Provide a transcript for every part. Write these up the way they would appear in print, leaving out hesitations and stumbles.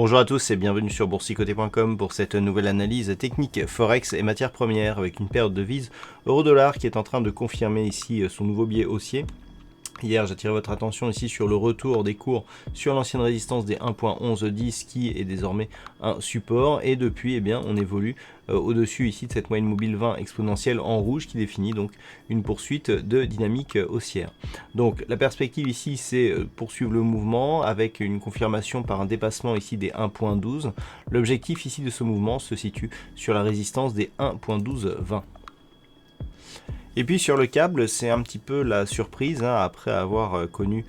Bonjour à tous et bienvenue sur boursicoté.com pour cette nouvelle analyse technique Forex et matières premières avec une période de devise euro-dollar qui est en train de confirmer ici son nouveau biais haussier. Hier, j'attirais votre attention ici sur le retour des cours sur l'ancienne résistance des 1.1110 qui est désormais un support. Et depuis, on évolue au-dessus ici de cette moyenne mobile 20 exponentielle en rouge qui définit donc une poursuite de dynamique haussière. Donc la perspective ici, c'est poursuivre le mouvement avec une confirmation par un dépassement ici des 1.12. L'objectif ici de ce mouvement se situe sur la résistance des 1.1220. Et puis sur le câble, c'est un petit peu la surprise après avoir connu,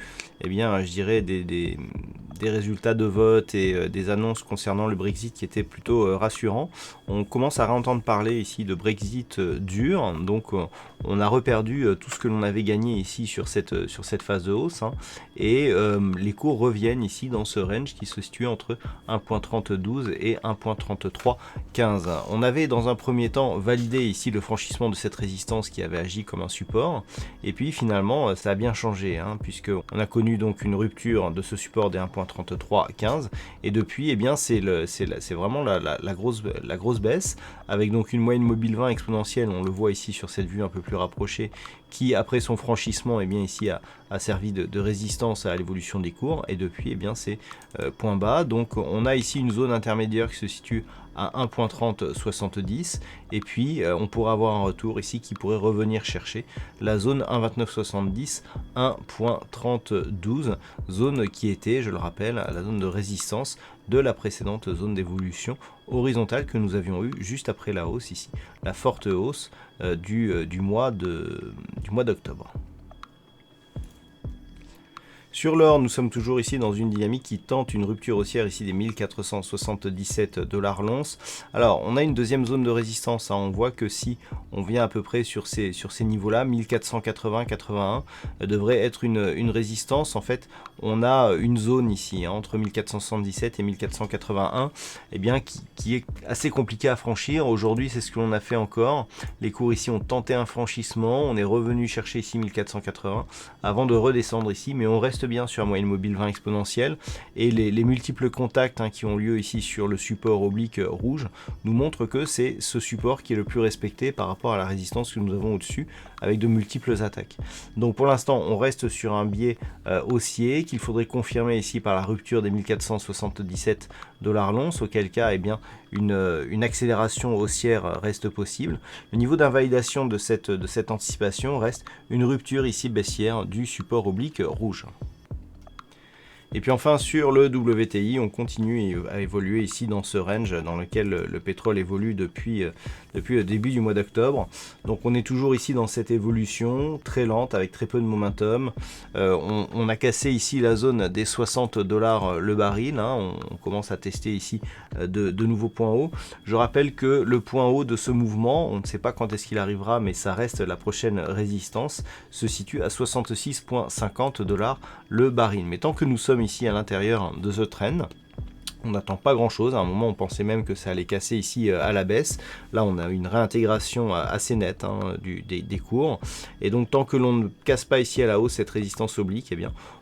je dirais des résultats de vote et des annonces concernant le Brexit qui étaient plutôt rassurants. On commence à réentendre parler ici de Brexit dur, donc on a reperdu tout ce que l'on avait gagné ici sur cette phase de hausse, et les cours reviennent ici dans ce range qui se situe entre 1.3012 et 1.3315. On avait dans un premier temps validé ici le franchissement de cette résistance qui avait agi comme un support, et puis finalement ça a bien changé, puisque on a connu donc une rupture de ce support des 1.3315, et depuis c'est vraiment la grosse baisse, avec donc une moyenne mobile 20 exponentielle, on le voit ici sur cette vue un peu plus rapprochée, qui après son franchissement ici a servi de résistance à l'évolution des cours, et depuis c'est point bas. Donc on a ici une zone intermédiaire qui se situe à 1.3070, et puis on pourrait avoir un retour ici qui pourrait revenir chercher la zone 1.2970, 1.3012, zone qui était, je le rappelle, la zone de résistance de la précédente zone d'évolution horizontale que nous avions eue juste après la hausse ici, la forte hausse du mois d'octobre. Sur l'or, nous sommes toujours ici dans une dynamique qui tente une rupture haussière ici des 1477 $ l'once. Alors, on a une deuxième zone de résistance. On voit que si on vient à peu près sur ces niveaux-là, 1480-81 devrait être une résistance. En fait, on a une zone ici entre 1477 et 1481, qui est assez compliquée à franchir. Aujourd'hui, c'est ce que l'on a fait encore. Les cours ici ont tenté un franchissement. On est revenu chercher ici 1480 avant de redescendre ici, mais on reste bien sur la moyenne mobile 20 exponentielle, et les multiples contacts qui ont lieu ici sur le support oblique rouge nous montrent que c'est ce support qui est le plus respecté par rapport à la résistance que nous avons au-dessus, avec de multiples attaques. Donc pour l'instant on reste sur un biais haussier qu'il faudrait confirmer ici par la rupture des 1477 $ l'once, auquel cas une accélération haussière reste possible. Le niveau d'invalidation de cette anticipation reste une rupture ici baissière du support oblique rouge. Et puis enfin sur le WTI, on continue à évoluer ici dans ce range dans lequel le pétrole évolue depuis le début du mois d'octobre. Donc on est toujours ici dans cette évolution très lente avec très peu de momentum. On a cassé ici la zone des 60 $ le baril. On commence à tester ici de nouveaux points hauts. Je rappelle que le point haut de ce mouvement, on ne sait pas quand est-ce qu'il arrivera, mais ça reste la prochaine résistance, se situe à 66,50 $ le baril. Mais tant que nous sommes ici à l'intérieur de ce trend, on n'attend pas grand chose. À un moment on pensait même que ça allait casser ici à la baisse. Là on a une réintégration assez nette des cours, et donc tant que l'on ne casse pas ici à la hausse cette résistance oblique,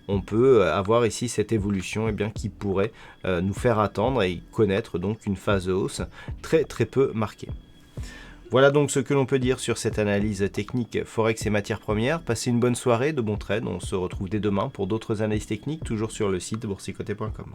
on peut avoir ici cette évolution qui pourrait nous faire attendre et connaître donc une phase de hausse très peu marquée. Voilà donc ce que l'on peut dire sur cette analyse technique Forex et matières premières. Passez une bonne soirée, de bons trades. On se retrouve dès demain pour d'autres analyses techniques, toujours sur le site boursicoté.com.